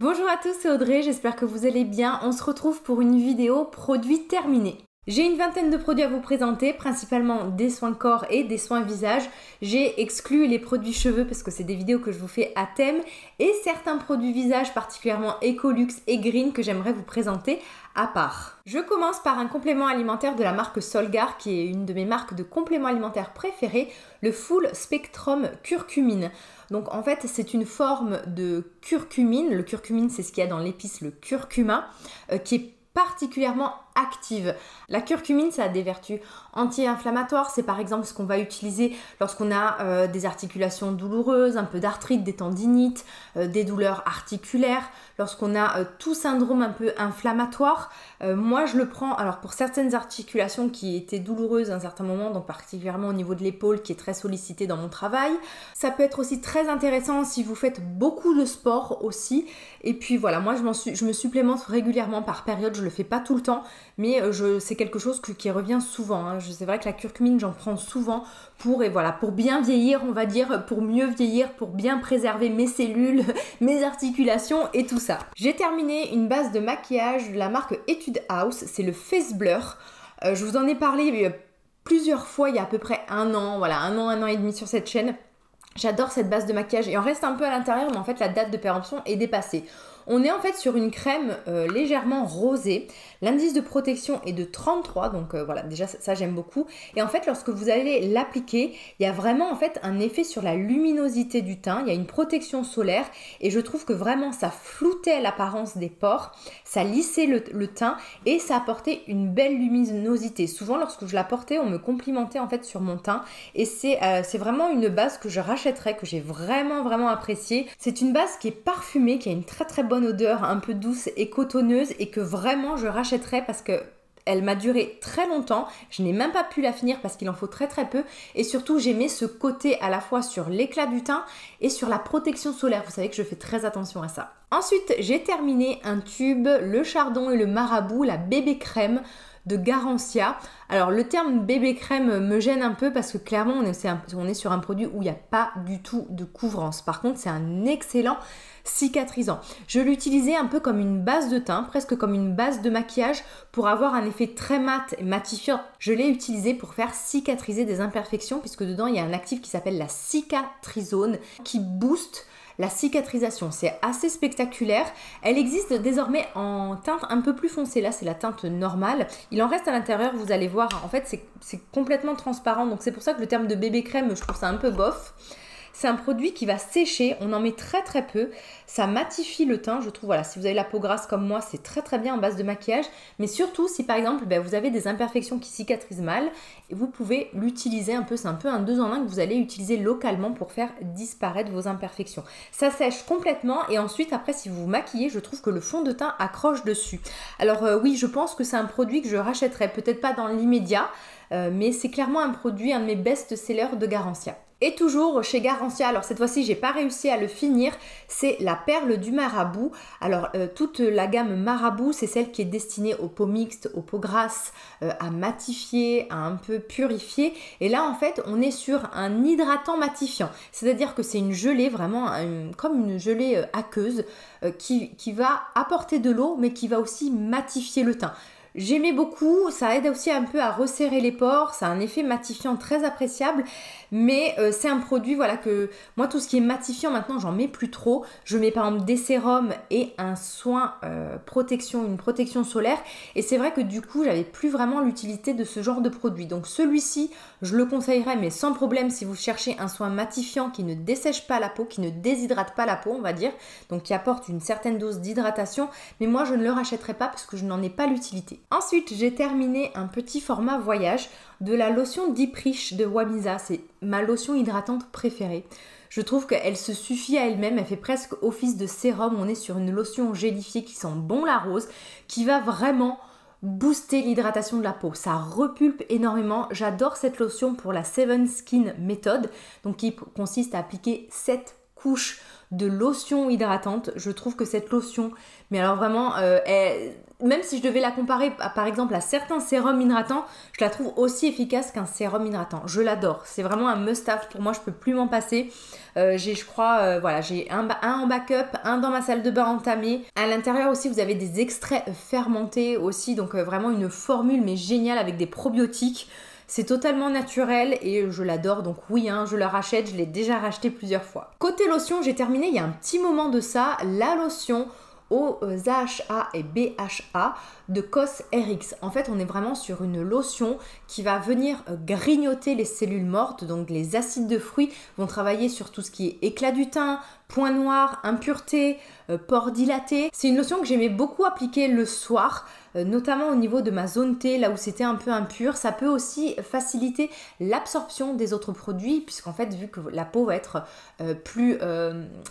Bonjour à tous, c'est Audrey, j'espère que vous allez bien. On se retrouve pour une vidéo produit terminé. J'ai une vingtaine de produits à vous présenter, principalement des soins corps et des soins visage. J'ai exclu les produits cheveux parce que c'est des vidéos que je vous fais à thème et certains produits visage particulièrement Ecolux et Green que j'aimerais vous présenter à part. Je commence par un complément alimentaire de la marque Solgar qui est une de mes marques de compléments alimentaires préférées, le Full Spectrum Curcumine. Donc en fait c'est une forme de curcumine, le curcumine c'est ce qu'il y a dans l'épice, le curcuma, qui est particulièrement active. La curcumine, ça a des vertus anti-inflammatoires. C'est par exemple ce qu'on va utiliser lorsqu'on a des articulations douloureuses, un peu d'arthrite, des tendinites, des douleurs articulaires, lorsqu'on a tout syndrome un peu inflammatoire. Moi, je le prends alors pour certaines articulations qui étaient douloureuses à un certain moment, donc particulièrement au niveau de l'épaule qui est très sollicitée dans mon travail. Ça peut être aussi très intéressant si vous faites beaucoup de sport aussi. Et puis voilà, moi je me supplémente régulièrement par période, je le fais pas tout le temps, mais c'est quelque chose qui revient souvent. Hein. C'est vrai que la curcumine, j'en prends souvent pour bien vieillir, on va dire, pour mieux vieillir, pour bien préserver mes cellules, mes articulations et tout ça. J'ai terminé une base de maquillage de la marque Etude House, c'est le Face Blur. Je vous en ai parlé plusieurs fois il y a à peu près un an et demi sur cette chaîne. J'adore cette base de maquillage et on reste un peu à l'intérieur, mais en fait la date de péremption est dépassée. On est en fait sur une crème légèrement rosée. L'indice de protection est de 33, donc voilà, déjà ça j'aime beaucoup. Et en fait, lorsque vous allez l'appliquer, il y a vraiment en fait un effet sur la luminosité du teint. Il y a une protection solaire et je trouve que vraiment ça floutait l'apparence des pores, ça lissait le teint et ça apportait une belle luminosité. Souvent, lorsque je la portais, on me complimentait en fait sur mon teint et c'est vraiment une base que je rachèterais, que j'ai vraiment appréciée. C'est une base qui est parfumée, qui a une très bonne odeur, un peu douce et cotonneuse et que vraiment je rachèterais parce que elle m'a duré très longtemps. Je n'ai même pas pu la finir parce qu'il en faut très peu et surtout j'aimais ce côté à la fois sur l'éclat du teint et sur la protection solaire. Vous savez que je fais très attention à ça. Ensuite, j'ai terminé un tube, le Chardon et le Marabout, la bébé crème de Garancia. Alors le terme bébé crème me gêne un peu parce que clairement on est sur un produit où il n'y a pas du tout de couvrance. Par contre, c'est un excellent cicatrisant. Je l'utilisais un peu comme une base de teint, presque comme une base de maquillage pour avoir un effet très mat et matifiant. Je l'ai utilisé pour faire cicatriser des imperfections puisque dedans il y a un actif qui s'appelle la cicatrisone qui booste la cicatrisation. C'est assez spectaculaire. Elle existe désormais en teinte un peu plus foncée. Là, c'est la teinte normale. Il en reste à l'intérieur, vous allez voir. En fait, c'est complètement transparent. Donc, c'est pour ça que le terme de bébé crème, je trouve ça un peu bof. C'est un produit qui va sécher, on en met très peu, ça matifie le teint, je trouve, voilà, si vous avez la peau grasse comme moi, c'est très bien en base de maquillage, mais surtout si par exemple vous avez des imperfections qui cicatrisent mal, vous pouvez l'utiliser un peu, c'est un peu un 2 en 1 que vous allez utiliser localement pour faire disparaître vos imperfections. Ça sèche complètement et ensuite après si vous vous maquillez, je trouve que le fond de teint accroche dessus. Alors oui, je pense que c'est un produit que je rachèterai, peut-être pas dans l'immédiat, mais c'est clairement un produit, un de mes best-sellers de Garancia. Et toujours chez Garancia, alors cette fois-ci j'ai pas réussi à le finir, c'est la perle du Marabout. Alors toute la gamme Marabout, c'est celle qui est destinée aux peaux mixtes, aux peaux grasses, à matifier, à un peu purifier. Et là en fait on est sur un hydratant matifiant, c'est-à-dire que c'est une gelée vraiment comme une gelée aqueuse qui va apporter de l'eau mais qui va aussi matifier le teint. J'aimais beaucoup, ça aide aussi un peu à resserrer les pores, ça a un effet matifiant très appréciable, mais c'est un produit voilà que moi tout ce qui est matifiant maintenant j'en mets plus trop. Je mets par exemple des sérums et un soin une protection solaire et c'est vrai que du coup j'avais plus vraiment l'utilité de ce genre de produit. Donc celui-ci je le conseillerais mais sans problème si vous cherchez un soin matifiant qui ne dessèche pas la peau, qui ne déshydrate pas la peau on va dire, donc qui apporte une certaine dose d'hydratation, mais moi je ne le rachèterai pas parce que je n'en ai pas l'utilité. Ensuite, j'ai terminé un petit format voyage de la lotion Deep Rich de Wamisa. C'est ma lotion hydratante préférée. Je trouve qu'elle se suffit à elle-même, elle fait presque office de sérum. On est sur une lotion gélifiée qui sent bon la rose, qui va vraiment booster l'hydratation de la peau. Ça repulpe énormément. J'adore cette lotion pour la 7 Skin méthode, donc qui consiste à appliquer 7 couches de lotion hydratante. Je trouve que cette lotion, mais alors vraiment, même si je devais la comparer par exemple à certains sérums hydratants, je la trouve aussi efficace qu'un sérum hydratant. Je l'adore, c'est vraiment un must-have pour moi, je peux plus m'en passer. J'ai je crois, voilà, j'ai un en backup, un dans ma salle de bain entamé. À l'intérieur aussi vous avez des extraits fermentés aussi, donc vraiment une formule mais géniale avec des probiotiques. C'est totalement naturel et je l'adore, donc oui, je la rachète, je l'ai déjà racheté plusieurs fois. Côté lotion, j'ai terminé il y a un petit moment de ça, la lotion aux AHA et BHA de Cosrx. En fait, on est vraiment sur une lotion qui va venir grignoter les cellules mortes, donc les acides de fruits vont travailler sur tout ce qui est éclat du teint, points noirs, impuretés, pores dilatés. C'est une lotion que j'aimais beaucoup appliquer le soir, notamment au niveau de ma zone T, là où c'était un peu impur. Ça peut aussi faciliter l'absorption des autres produits, puisqu'en fait, vu que la peau va être plus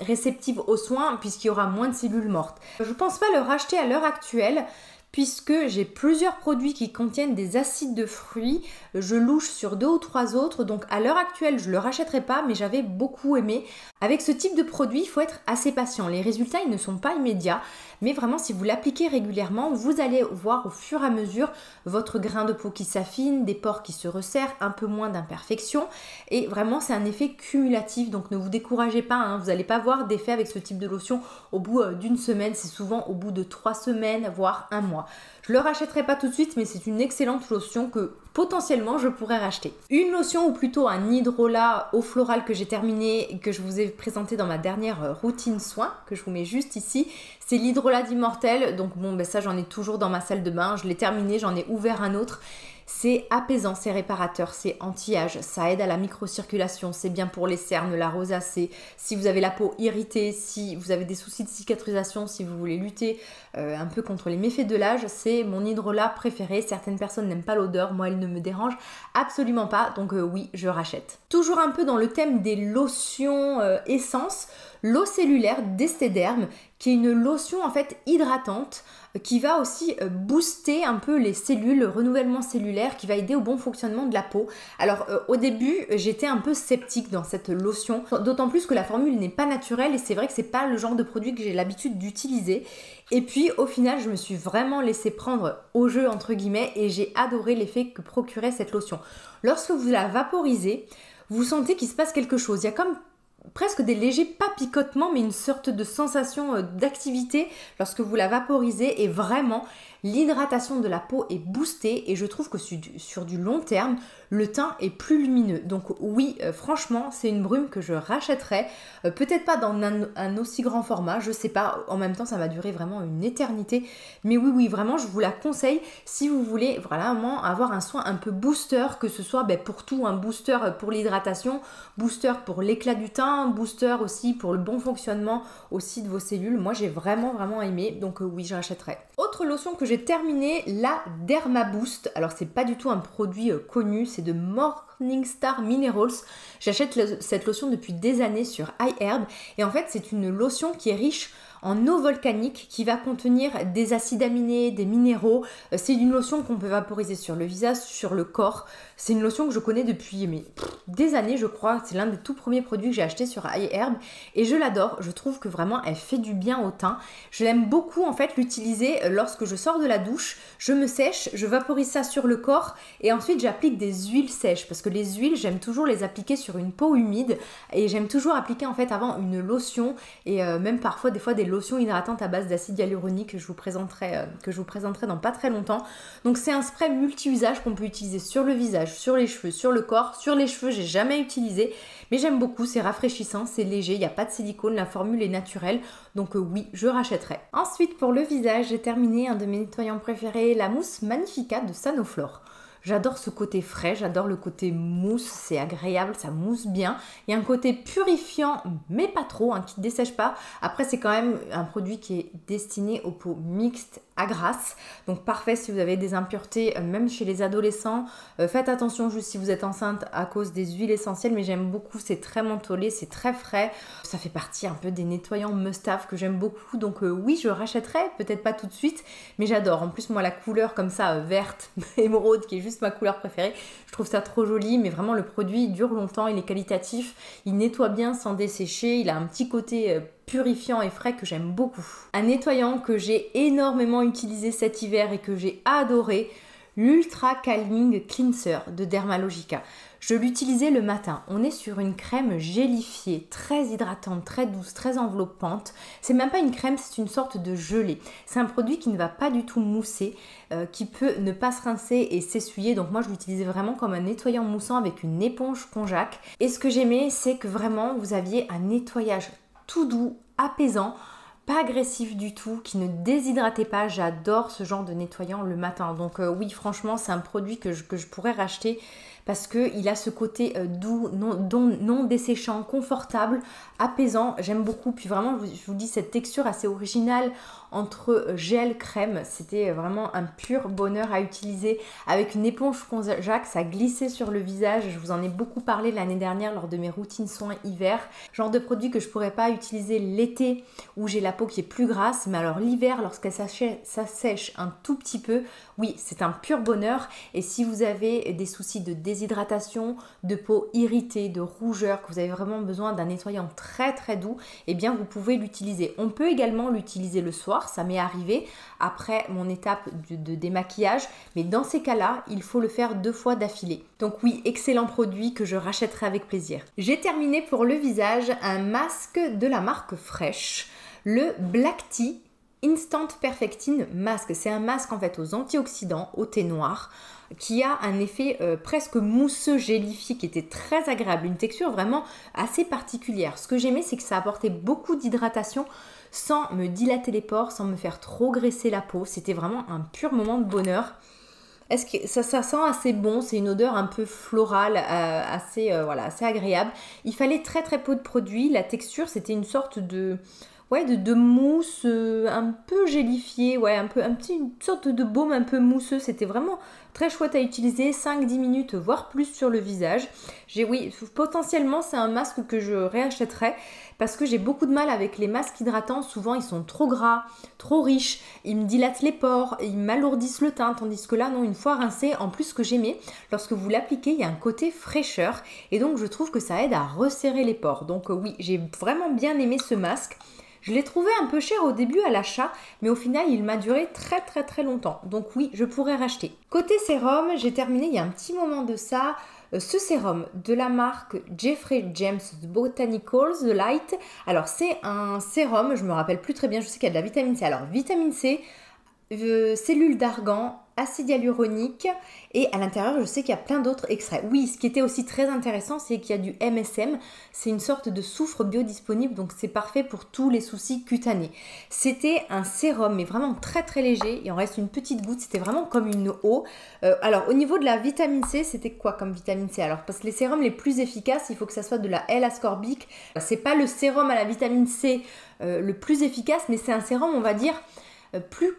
réceptive aux soins, puisqu'il y aura moins de cellules mortes. Je ne pense pas le racheter à l'heure actuelle, puisque j'ai plusieurs produits qui contiennent des acides de fruits. Je louche sur 2 ou 3 autres, donc à l'heure actuelle, je ne le rachèterai pas, mais j'avais beaucoup aimé. Avec ce type de produit, il faut être assez patient. Les résultats, ils ne sont pas immédiats, mais vraiment, si vous l'appliquez régulièrement, vous allez voir au fur et à mesure votre grain de peau qui s'affine, des pores qui se resserrent, un peu moins d'imperfections, et vraiment, c'est un effet cumulatif, donc ne vous découragez pas, vous n'allez pas voir d'effet avec ce type de lotion au bout d'une semaine, c'est souvent au bout de 3 semaines, voire 1 mois. Je ne le rachèterai pas tout de suite, mais c'est une excellente lotion que potentiellement je pourrais racheter. Une lotion ou plutôt un hydrolat eau florale que j'ai terminé et que je vous ai présenté dans ma dernière routine soin, que je vous mets juste ici, c'est l'hydrolat d'Immortelle. Donc bon, ça j'en ai toujours dans ma salle de bain, je l'ai terminé, j'en ai ouvert un autre. C'est apaisant, c'est réparateur, c'est anti-âge, ça aide à la microcirculation, c'est bien pour les cernes, la rosacée, si vous avez la peau irritée, si vous avez des soucis de cicatrisation, si vous voulez lutter un peu contre les méfaits de l'âge, c'est mon hydrolat préféré. Certaines personnes n'aiment pas l'odeur, moi elle ne me dérange absolument pas, donc oui, je rachète. Toujours un peu dans le thème des lotions essence, l'eau cellulaire d'Esthederm, qui est une lotion en fait hydratante, qui va aussi booster un peu les cellules, le renouvellement cellulaire, qui va aider au bon fonctionnement de la peau. Alors au début, j'étais un peu sceptique dans cette lotion, d'autant plus que la formule n'est pas naturelle et c'est vrai que c'est pas le genre de produit que j'ai l'habitude d'utiliser. Et puis au final, je me suis vraiment laissée prendre au jeu entre guillemets et j'ai adoré l'effet que procurait cette lotion. Lorsque vous la vaporisez, vous sentez qu'il se passe quelque chose. Il y a comme presque des légers, pas picotements, mais une sorte de sensation d'activité lorsque vous la vaporisez et vraiment l'hydratation de la peau est boostée et je trouve que sur du long terme, le teint est plus lumineux. Donc oui, franchement, c'est une brume que je rachèterais. Peut-être pas dans un aussi grand format, je sais pas. En même temps, ça va durer vraiment une éternité. Mais oui, vraiment, je vous la conseille si vous voulez vraiment avoir un soin un peu booster, que ce soit pour tout, un booster pour l'hydratation, booster pour l'éclat du teint, booster aussi pour le bon fonctionnement aussi de vos cellules. Moi, j'ai vraiment aimé. Donc oui, je rachèterais. Autre lotion que j'ai terminée, la Derma Boost. Alors, c'est pas du tout un produit connu, c'est de Morningstar Minerals. J'achète cette lotion depuis des années sur iHerb et en fait c'est une lotion qui est riche en eau volcanique qui va contenir des acides aminés, des minéraux. C'est une lotion qu'on peut vaporiser sur le visage, sur le corps. C'est une lotion que je connais depuis des années je crois. C'est l'un des tout premiers produits que j'ai acheté sur iHerb et je l'adore. Je trouve que vraiment elle fait du bien au teint. Je l'aime beaucoup en fait l'utiliser lorsque je sors de la douche. Je me sèche, je vaporise ça sur le corps et ensuite j'applique des huiles sèches parce que les huiles j'aime toujours les appliquer sur une peau humide et j'aime toujours appliquer en fait avant une lotion et même parfois des fois des lotions hydratantes à base d'acide hyaluronique que je vous présenterai dans pas très longtemps. Donc c'est un spray multi-usage qu'on peut utiliser sur le visage, sur les cheveux, sur le corps. Sur les cheveux j'ai jamais utilisé mais j'aime beaucoup, c'est rafraîchissant, c'est léger, il n'y a pas de silicone, la formule est naturelle donc oui, je rachèterai. Ensuite pour le visage, j'ai terminé un de mes nettoyants préférés, la mousse Magnifica de Sanoflore. J'adore ce côté frais, j'adore le côté mousse, c'est agréable, ça mousse bien. Il y a un côté purifiant, mais pas trop, qui ne dessèche pas. Après, c'est quand même un produit qui est destiné aux peaux mixtes à grasse, donc parfait si vous avez des impuretés, même chez les adolescents. Faites attention juste si vous êtes enceinte à cause des huiles essentielles, mais j'aime beaucoup, c'est très mentholé, c'est très frais. Ça fait partie un peu des nettoyants must-have que j'aime beaucoup, donc oui, je rachèterai, peut-être pas tout de suite, mais j'adore. En plus, moi, la couleur comme ça, verte, émeraude, qui est juste ma couleur préférée, je trouve ça trop joli, mais vraiment le produit dure longtemps, il est qualitatif, il nettoie bien sans dessécher, il a un petit côté purifiant et frais que j'aime beaucoup. Un nettoyant que j'ai énormément utilisé cet hiver et que j'ai adoré, l'Ultra Calming Cleanser de Dermalogica. Je l'utilisais le matin. On est sur une crème gélifiée, très hydratante, très douce, très enveloppante. C'est même pas une crème, c'est une sorte de gelée. C'est un produit qui ne va pas du tout mousser, qui peut ne pas se rincer et s'essuyer. Donc moi, je l'utilisais vraiment comme un nettoyant moussant avec une éponge konjac. Et ce que j'aimais, c'est que vraiment, vous aviez un nettoyage tout doux, apaisant, pas agressif du tout, qui ne déshydratait pas. J'adore ce genre de nettoyant le matin. Donc oui, franchement, c'est un produit que je pourrais racheter parce qu'il a ce côté doux, non desséchant, confortable, apaisant. J'aime beaucoup. Puis vraiment, je vous dis, cette texture assez originale entre gel, crème, c'était vraiment un pur bonheur à utiliser. Avec une éponge konjac, ça glissait sur le visage. Je vous en ai beaucoup parlé l'année dernière lors de mes routines soins hiver. Genre de produit que je pourrais pas utiliser l'été où j'ai la peau qui est plus grasse, mais alors l'hiver, lorsqu'elle s'assèche un tout petit peu, oui, c'est un pur bonheur. Et si vous avez des soucis de déshydratation, de peau irritée, de rougeur, que vous avez vraiment besoin d'un nettoyant très très doux, eh bien vous pouvez l'utiliser. On peut également l'utiliser le soir, ça m'est arrivé après mon étape de démaquillage, mais dans ces cas-là, il faut le faire 2 fois d'affilée. Donc oui, excellent produit que je rachèterai avec plaisir. J'ai terminé pour le visage un masque de la marque Fresh, le Black Tea Instant Perfecting Mask. C'est un masque en fait aux antioxydants, au thé noir, qui a un effet presque mousseux gélifié qui était très agréable, une texture vraiment assez particulière. Ce que j'aimais, c'est que ça apportait beaucoup d'hydratation sans me dilater les pores, sans me faire trop graisser la peau. C'était vraiment un pur moment de bonheur. Est-ce que ça sent assez bon, c'est une odeur un peu florale, assez agréable. Il fallait très très peu de produits. La texture, c'était une sorte de mousse un peu gélifiée, une sorte de baume un peu mousseux. C'était vraiment très chouette à utiliser, 5-10 minutes voire plus sur le visage. Potentiellement c'est un masque que je réachèterai parce que j'ai beaucoup de mal avec les masques hydratants. Souvent ils sont trop gras, trop riches, ils me dilatent les pores, ils m'alourdissent le teint, tandis que là non, une fois rincé, en plus ce que j'aimais, lorsque vous l'appliquez, il y a un côté fraîcheur et donc je trouve que ça aide à resserrer les pores. Donc oui, j'ai vraiment bien aimé ce masque. Je l'ai trouvé un peu cher au début à l'achat, mais au final, il m'a duré très très très longtemps. Donc oui, je pourrais racheter. Côté sérum, j'ai terminé il y a un petit moment de ça ce sérum de la marque Jeffrey James Botanicals, The Light. Alors c'est un sérum, je me rappelle plus très bien, je sais qu'il y a de la vitamine C. Alors vitamine C, cellules d'argan, acide hyaluronique et à l'intérieur je sais qu'il y a plein d'autres extraits. Oui, ce qui était aussi très intéressant, c'est qu'il y a du MSM, c'est une sorte de soufre biodisponible, donc c'est parfait pour tous les soucis cutanés. C'était un sérum mais vraiment très très léger, il en reste une petite goutte, c'était vraiment comme une eau. Alors au niveau de la vitamine C, c'était quoi comme vitamine C? Alors parce que les sérums les plus efficaces, il faut que ça soit de la L-ascorbique. C'est pas le sérum à la vitamine C le plus efficace, mais c'est un sérum on va dire plus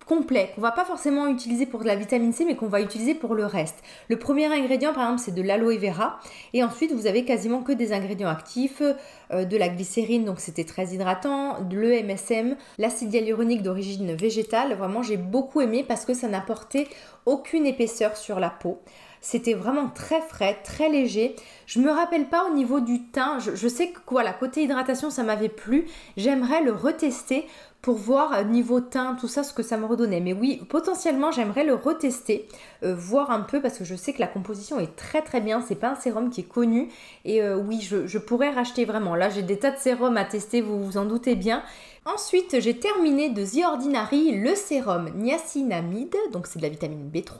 complet, qu'on va pas forcément utiliser pour de la vitamine C, mais qu'on va utiliser pour le reste. Le premier ingrédient, par exemple, c'est de l'aloe vera. Et ensuite, vous avez quasiment que des ingrédients actifs, de la glycérine, donc c'était très hydratant, de l'EMSM, l'acide hyaluronique d'origine végétale. Vraiment, j'ai beaucoup aimé parce que ça n'apportait aucune épaisseur sur la peau. C'était vraiment très frais, très léger. Je me rappelle pas au niveau du teint. Je sais que côté hydratation, ça m'avait plu. J'aimerais le retester pour voir niveau teint, tout ça, ce que ça me redonnait. Mais oui, potentiellement, j'aimerais le retester, voir un peu, parce que je sais que la composition est très très bien. C'est pas un sérum qui est connu. Et oui, je pourrais racheter vraiment. Là, j'ai des tas de sérums à tester, vous vous en doutez bien. Ensuite, j'ai terminé de The Ordinary le sérum niacinamide, donc c'est de la vitamine B3,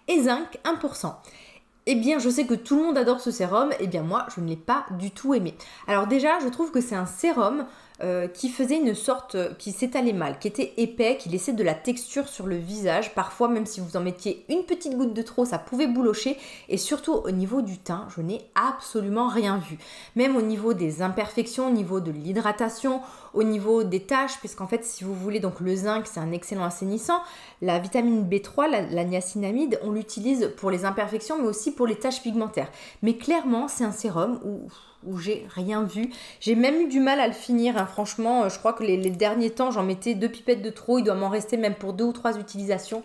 et zinc 1%. Eh bien, je sais que tout le monde adore ce sérum, eh bien moi, je ne l'ai pas du tout aimé. Alors déjà, je trouve que c'est un sérum qui faisait une sorte, qui s'étalait mal, qui était épais, qui laissait de la texture sur le visage. Parfois, même si vous en mettiez une petite goutte de trop, ça pouvait boulocher. Et surtout, au niveau du teint, je n'ai absolument rien vu. Même au niveau des imperfections, au niveau de l'hydratation, au niveau des taches, puisqu'en fait, si vous voulez, donc le zinc, c'est un excellent assainissant. La vitamine B3, la niacinamide, on l'utilise pour les imperfections, mais aussi pour les taches pigmentaires. Mais clairement, c'est un sérum où j'ai rien vu. J'ai même eu du mal à le finir, hein. Franchement, je crois que les derniers temps, j'en mettais 2 pipettes de trop. Il doit m'en rester même pour 2 ou 3 utilisations.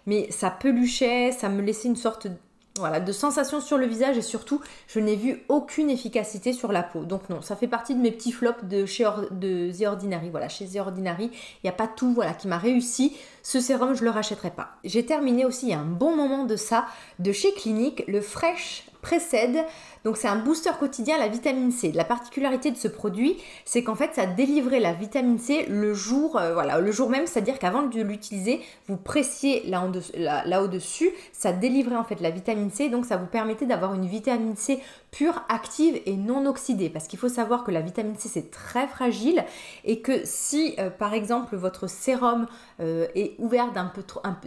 Mais ça peluchait, ça me laissait une sorte de sensation sur le visage et surtout, je n'ai vu aucune efficacité sur la peau. Donc non, ça fait partie de mes petits flops de The Ordinary. Voilà, chez The Ordinary, il n'y a pas tout qui m'a réussi. Ce sérum, je ne le rachèterai pas. J'ai terminé aussi, il y a un bon moment de ça, de chez Clinique, le Fresh Précède. Donc c'est un booster quotidien à la vitamine C. La particularité de ce produit, c'est qu'en fait ça délivrait la vitamine C le jour même, c'est-à-dire qu'avant de l'utiliser, vous pressiez là au-dessus, ça délivrait en fait la vitamine C, donc ça vous permettait d'avoir une vitamine C pure, active et non oxydée. Parce qu'il faut savoir que la vitamine C c'est très fragile et que si par exemple votre sérum est ouvert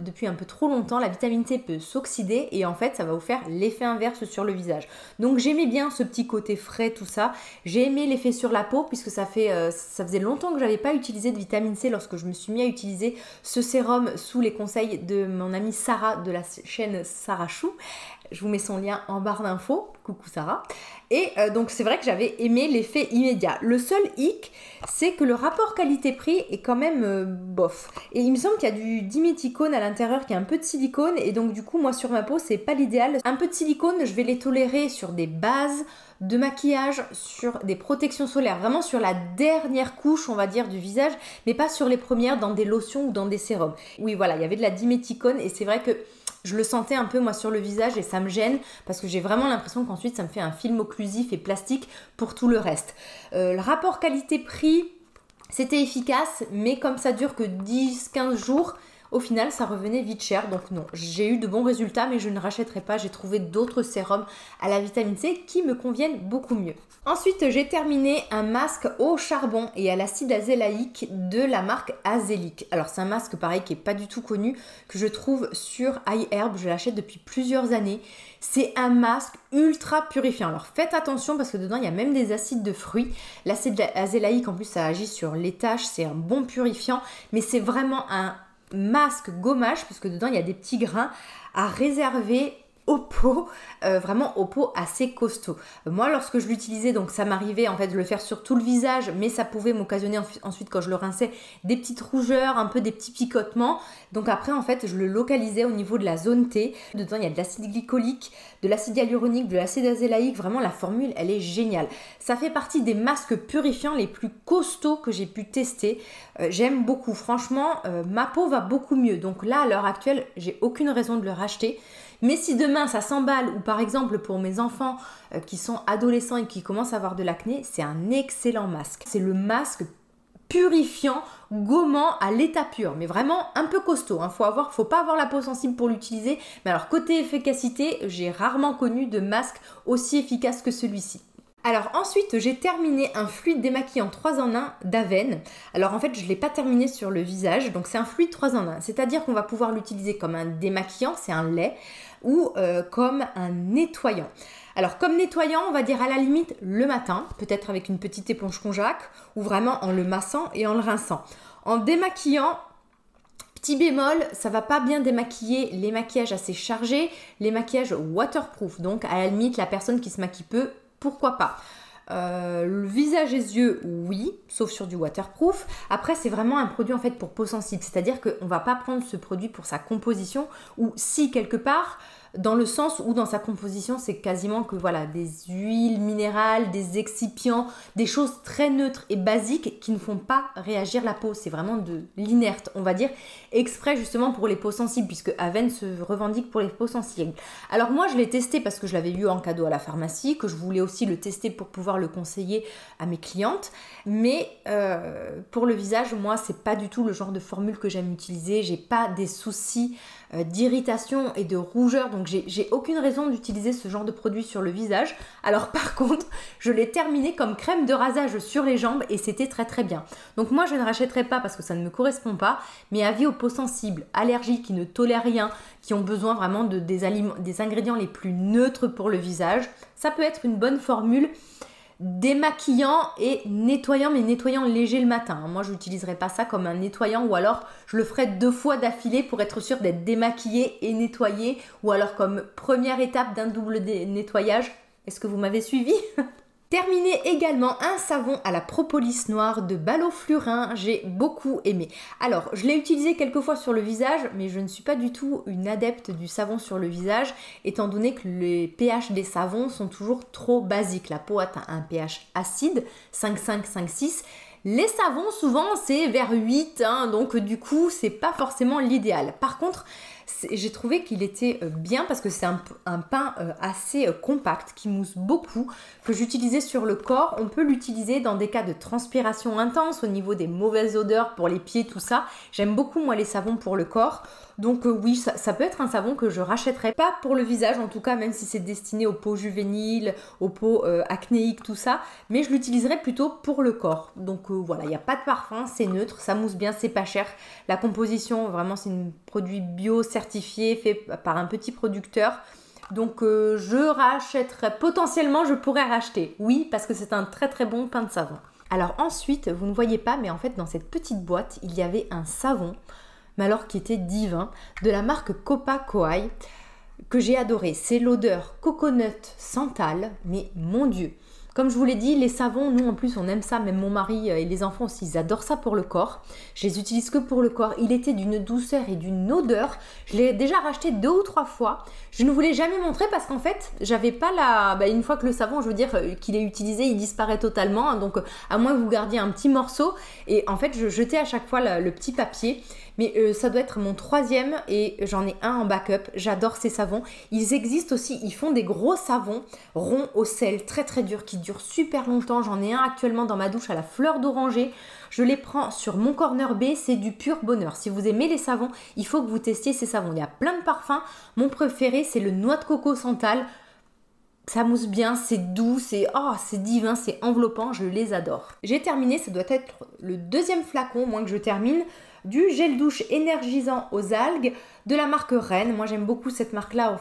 depuis un peu trop longtemps, la vitamine C peut s'oxyder et en fait ça va vous faire l'effet inverse sur le visage. Donc j'aimais bien ce petit côté frais, tout ça. J'ai aimé l'effet sur la peau puisque ça faisait longtemps que je n'avais pas utilisé de vitamine C lorsque je me suis mis à utiliser ce sérum sous les conseils de mon amie Sarah de la chaîne Sarah Chou. Je vous mets son lien en barre d'infos. Coucou Sarah. Et donc c'est vrai que j'avais aimé l'effet immédiat. Le seul hic, c'est que le rapport qualité-prix est quand même bof. Et il me semble qu'il y a du diméthicone à l'intérieur qui a un peu de silicone. Et donc du coup, moi sur ma peau, c'est pas l'idéal. Un peu de silicone, je vais les tolérer sur des bases de maquillage, sur des protections solaires, vraiment sur la dernière couche, on va dire, du visage, mais pas sur les premières dans des lotions ou dans des sérums. Oui, voilà, il y avait de la diméthicone et c'est vrai que je le sentais un peu moi sur le visage et ça me gêne parce que j'ai vraiment l'impression qu'ensuite ça me fait un film occlusif et plastique pour tout le reste. Le rapport qualité-prix, c'était efficace, mais comme ça dure que 10-15 jours, au final ça revenait vite cher. Donc non, j'ai eu de bons résultats mais je ne rachèterai pas. J'ai trouvé d'autres sérums à la vitamine C qui me conviennent beaucoup mieux. Ensuite, j'ai terminé un masque au charbon et à l'acide azélaïque de la marque Azélique. Alors c'est un masque pareil qui n'est pas du tout connu, que je trouve sur iHerb, je l'achète depuis plusieurs années. C'est un masque ultra purifiant. Alors faites attention parce que dedans il y a même des acides de fruits. L'acide azélaïque en plus ça agit sur les taches, c'est un bon purifiant, mais c'est vraiment un masque gommage puisque dedans il y a des petits grains à réserver aux peaux, vraiment aux peaux assez costauds. Moi lorsque je l'utilisais, donc ça m'arrivait en fait de le faire sur tout le visage, mais ça pouvait m'occasionner ensuite quand je le rinçais des petites rougeurs, un peu des petits picotements. Donc après en fait je le localisais au niveau de la zone T. Dedans il y a de l'acide glycolique, de l'acide hyaluronique, de l'acide azélaïque. Vraiment la formule elle est géniale. Ça fait partie des masques purifiants les plus costauds que j'ai pu tester. J'aime beaucoup, franchement ma peau va beaucoup mieux. Donc là à l'heure actuelle j'ai aucune raison de le racheter. Mais si demain ça s'emballe ou par exemple pour mes enfants qui sont adolescents et qui commencent à avoir de l'acné, c'est un excellent masque. C'est le masque purifiant, gommant à l'état pur, mais vraiment un peu costaud. Faut pas avoir la peau sensible pour l'utiliser. Mais alors côté efficacité, j'ai rarement connu de masque aussi efficace que celui-ci. Alors ensuite, j'ai terminé un fluide démaquillant 3 en 1 d'Aven. Alors en fait, je ne l'ai pas terminé sur le visage, donc c'est un fluide 3 en 1. C'est-à-dire qu'on va pouvoir l'utiliser comme un démaquillant, c'est un lait, ou comme un nettoyant. Alors comme nettoyant, on va dire à la limite le matin, peut-être avec une petite éponge konjac, ou vraiment en le massant et en le rinçant. En démaquillant, petit bémol, ça va pas bien démaquiller les maquillages assez chargés, les maquillages waterproof. Donc à la limite, la personne qui se maquille peu, pourquoi pas. Le visage et les yeux, oui, sauf sur du waterproof. Après, c'est vraiment un produit en fait pour peau sensible, c'est-à-dire qu'on va pas prendre ce produit pour sa composition, ou si quelque part, dans le sens où dans sa composition, c'est quasiment que voilà, des huiles minérales, des excipients, des choses très neutres et basiques qui ne font pas réagir la peau. C'est vraiment de l'inerte, on va dire, exprès justement pour les peaux sensibles, puisque Aven se revendique pour les peaux sensibles. Alors moi, je l'ai testé parce que je l'avais eu en cadeau à la pharmacie, que je voulais aussi le tester pour pouvoir le conseiller à mes clientes. Mais pour le visage, moi, c'est pas du tout le genre de formule que j'aime utiliser. J'ai pas des soucis d'irritation et de rougeur, donc Donc j'ai aucune raison d'utiliser ce genre de produit sur le visage. Alors par contre, je l'ai terminé comme crème de rasage sur les jambes et c'était très très bien. Donc moi je ne rachèterai pas parce que ça ne me correspond pas, mais avis aux peaux sensibles, allergiques, qui ne tolèrent rien, qui ont besoin vraiment des ingrédients les plus neutres pour le visage, ça peut être une bonne formule démaquillant et nettoyant, mais nettoyant léger le matin. Moi, je n'utiliserai pas ça comme un nettoyant, ou alors je le ferai 2 fois d'affilée pour être sûre d'être démaquillée et nettoyée, ou alors comme première étape d'un double nettoyage. Est-ce que vous m'avez suivi? Terminé également un savon à la propolis noire de Ballot-Flurin, j'ai beaucoup aimé. Alors, je l'ai utilisé quelques fois sur le visage, mais je ne suis pas du tout une adepte du savon sur le visage, étant donné que les pH des savons sont toujours trop basiques. La peau atteint un pH acide, 5,5, 5,6. Les savons, souvent, c'est vers 8, donc du coup, c'est pas forcément l'idéal. Par contre, j'ai trouvé qu'il était bien parce que c'est un pain assez compact qui mousse beaucoup, que j'utilisais sur le corps. On peut l'utiliser dans des cas de transpiration intense, au niveau des mauvaises odeurs pour les pieds, tout ça. J'aime beaucoup moi les savons pour le corps. Donc oui, ça peut être un savon que je rachèterai, pas pour le visage en tout cas, même si c'est destiné aux peaux juvéniles, aux peaux acnéiques, tout ça, mais je l'utiliserai plutôt pour le corps. Donc voilà, il n'y a pas de parfum, c'est neutre, ça mousse bien, c'est pas cher. La composition, vraiment, c'est un produit bio certifié, fait par un petit producteur. Donc je rachèterai, potentiellement je pourrais racheter, oui, parce que c'est un très très bon pain de savon. Alors ensuite, vous ne voyez pas, mais en fait dans cette petite boîte, il y avait un savon, mais alors qui était divin, de la marque Copa Coai, que j'ai adoré. C'est l'odeur coconut santal, mais mon Dieu. Comme je vous l'ai dit, les savons, nous en plus on aime ça, même mon mari et les enfants aussi, ils adorent ça pour le corps. Je les utilise que pour le corps. Il était d'une douceur et d'une odeur. Je l'ai déjà racheté 2 ou 3 fois. Je ne vous l'ai jamais montré parce qu'en fait, j'avais pas une fois que le savon, je veux dire, qu'il est utilisé, il disparaît totalement. Donc à moins que vous gardiez un petit morceau. Et en fait, je jetais à chaque fois le petit papier. Mais ça doit être mon 3e et j'en ai un en backup. J'adore ces savons. Ils existent aussi, ils font des gros savons ronds au sel, très très durs, qui durent super longtemps. J'en ai un actuellement dans ma douche à la fleur d'oranger. Je les prends sur mon corner B, c'est du pur bonheur. Si vous aimez les savons, il faut que vous testiez ces savons. Il y a plein de parfums. Mon préféré, c'est le noix de coco santal. Ça mousse bien, c'est doux, c'est divin, c'est enveloppant, je les adore. J'ai terminé, ça doit être le 2e flacon, moins que je termine, du gel douche énergisant aux algues de la marque Rennes. Moi j'aime beaucoup cette marque-là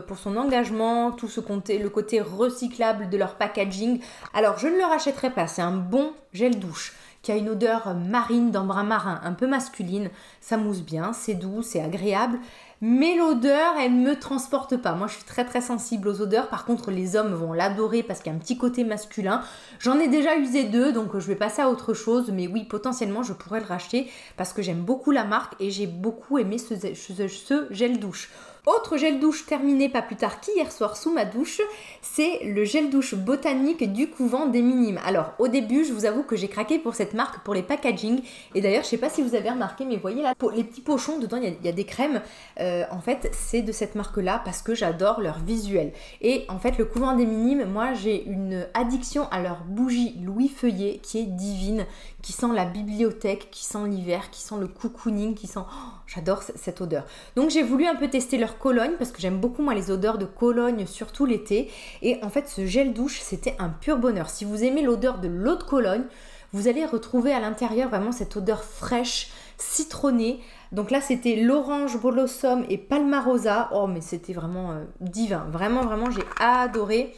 pour son engagement, le côté recyclable de leur packaging. Alors je ne le rachèterai pas, c'est un bon gel douche qui a une odeur marine d'embrun marin, un peu masculine. Ça mousse bien, c'est doux, c'est agréable. Mais l'odeur, elle ne me transporte pas. Moi, je suis très très sensible aux odeurs. Par contre, les hommes vont l'adorer parce qu'il y a un petit côté masculin. J'en ai déjà usé 2, donc je vais passer à autre chose. Mais oui, potentiellement, je pourrais le racheter parce que j'aime beaucoup la marque et j'ai beaucoup aimé ce gel douche. Autre gel douche terminé pas plus tard qu'hier soir sous ma douche, c'est le gel douche botanique du couvent des Minimes. Alors au début, je vous avoue que j'ai craqué pour cette marque, pour les packaging. Et d'ailleurs, je sais pas si vous avez remarqué, mais vous voyez là, les petits pochons, dedans il y a des crèmes. En fait, c'est de cette marque-là parce que j'adore leur visuel. Et en fait, le couvent des Minimes, moi j'ai une addiction à leur bougie Louis Feuillet qui est divine, qui sent la bibliothèque, qui sent l'hiver, qui sent le cocooning, qui sent... j'adore cette odeur. Donc j'ai voulu un peu tester leur cologne parce que j'aime beaucoup moi les odeurs de cologne, surtout l'été. Et en fait ce gel douche c'était un pur bonheur. Si vous aimez l'odeur de l'eau de Cologne, vous allez retrouver à l'intérieur vraiment cette odeur fraîche, citronnée. Donc là c'était l'orange blossom et palmarosa. Oh mais c'était vraiment divin. Vraiment vraiment j'ai adoré.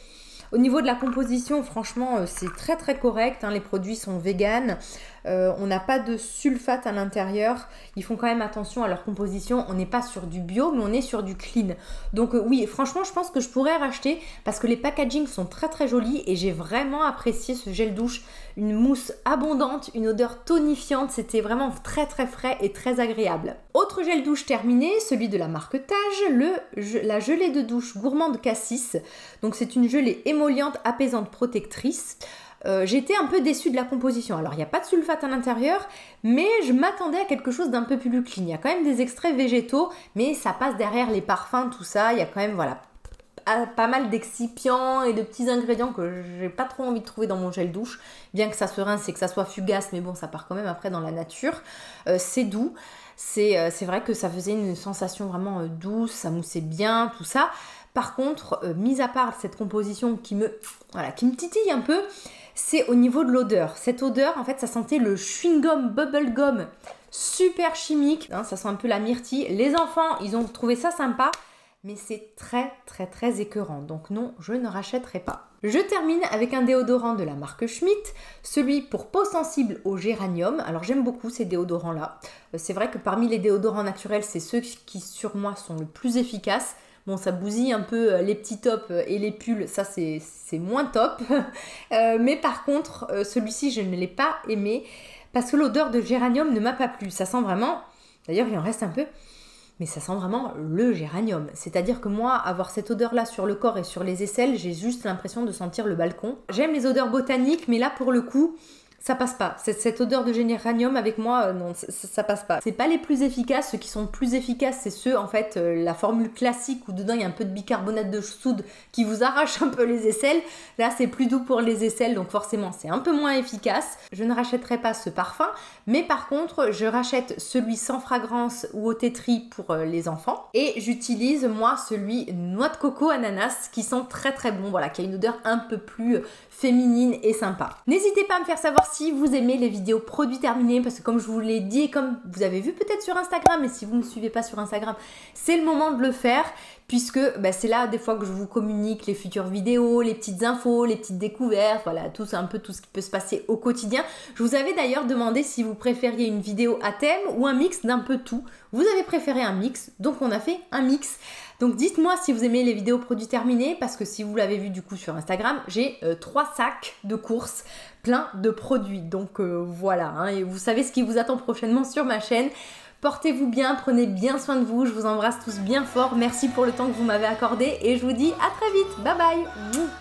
Au niveau de la composition, franchement, c'est très très correct. Les produits sont véganes. On n'a pas de sulfate à l'intérieur. Ils font quand même attention à leur composition. On n'est pas sur du bio, mais on est sur du clean. Donc oui, franchement, je pense que je pourrais racheter parce que les packagings sont très très jolis et j'ai vraiment apprécié ce gel douche. Une mousse abondante, une odeur tonifiante. C'était vraiment très très frais et très agréable. Autre gel douche terminé, celui de la marque Tage, la gelée de douche gourmande cassis. Donc c'est une gelée émolliente, apaisante, protectrice. J'ai été un peu déçue de la composition. Alors, il n'y a pas de sulfate à l'intérieur, mais je m'attendais à quelque chose d'un peu plus clean. Il y a quand même des extraits végétaux, mais ça passe derrière les parfums, tout ça. Il y a quand même, voilà, pas mal d'excipients et de petits ingrédients que j'ai pas trop envie de trouver dans mon gel douche, bien que ça se rince et que ça soit fugace, mais bon, ça part quand même après dans la nature. C'est doux, c'est vrai que ça faisait une sensation vraiment douce, ça moussait bien, tout ça. Par contre, mis à part cette composition qui me titille un peu, c'est au niveau de l'odeur. Cette odeur, en fait, ça sentait le chewing-gum, bubble-gum, super chimique. Hein, ça sent un peu la myrtille. Les enfants, ils ont trouvé ça sympa, mais c'est très, très, très écœurant. Donc non, je ne rachèterai pas. Je termine avec un déodorant de la marque Schmitt, celui pour peau sensible au géranium. Alors j'aime beaucoup ces déodorants-là. C'est vrai que parmi les déodorants naturels, c'est ceux qui, sur moi, sont le plus efficaces. Bon, ça bousille un peu les petits tops et les pulls, ça c'est moins top. Mais par contre, celui-ci, je ne l'ai pas aimé parce que l'odeur de géranium ne m'a pas plu. Ça sent vraiment, d'ailleurs il en reste un peu, mais ça sent vraiment le géranium. C'est-à-dire que moi, avoir cette odeur-là sur le corps et sur les aisselles, j'ai juste l'impression de sentir le balcon. J'aime les odeurs botaniques, mais là pour le coup, ça passe pas. Cette odeur de géranium avec moi, non, ça passe pas. C'est pas les plus efficaces. Ceux qui sont plus efficaces, c'est ceux, en fait, la formule classique où dedans il y a un peu de bicarbonate de soude qui vous arrache un peu les aisselles. Là, c'est plus doux pour les aisselles, donc forcément, c'est un peu moins efficace. Je ne rachèterai pas ce parfum, mais par contre, je rachète celui sans fragrance ou au tétri pour les enfants. Et j'utilise, moi, celui noix de coco ananas qui sent très très bon, voilà, qui a une odeur un peu plus féminine et sympa. N'hésitez pas à me faire savoir si vous aimez les vidéos produits terminés, parce que comme je vous l'ai dit et comme vous avez vu peut-être sur Instagram, et si vous ne me suivez pas sur Instagram, c'est le moment de le faire, puisque c'est là des fois que je vous communique les futures vidéos, les petites infos, les petites découvertes, voilà, un peu tout ce qui peut se passer au quotidien. Je vous avais d'ailleurs demandé si vous préfériez une vidéo à thème ou un mix d'un peu tout. Vous avez préféré un mix, donc on a fait un mix. Donc dites-moi si vous aimez les vidéos produits terminés, parce que si vous l'avez vu du coup sur Instagram, j'ai 3 sacs de courses plein de produits. Donc voilà, hein, et vous savez ce qui vous attend prochainement sur ma chaîne. Portez-vous bien, prenez bien soin de vous, je vous embrasse tous bien fort. Merci pour le temps que vous m'avez accordé et je vous dis à très vite. Bye bye.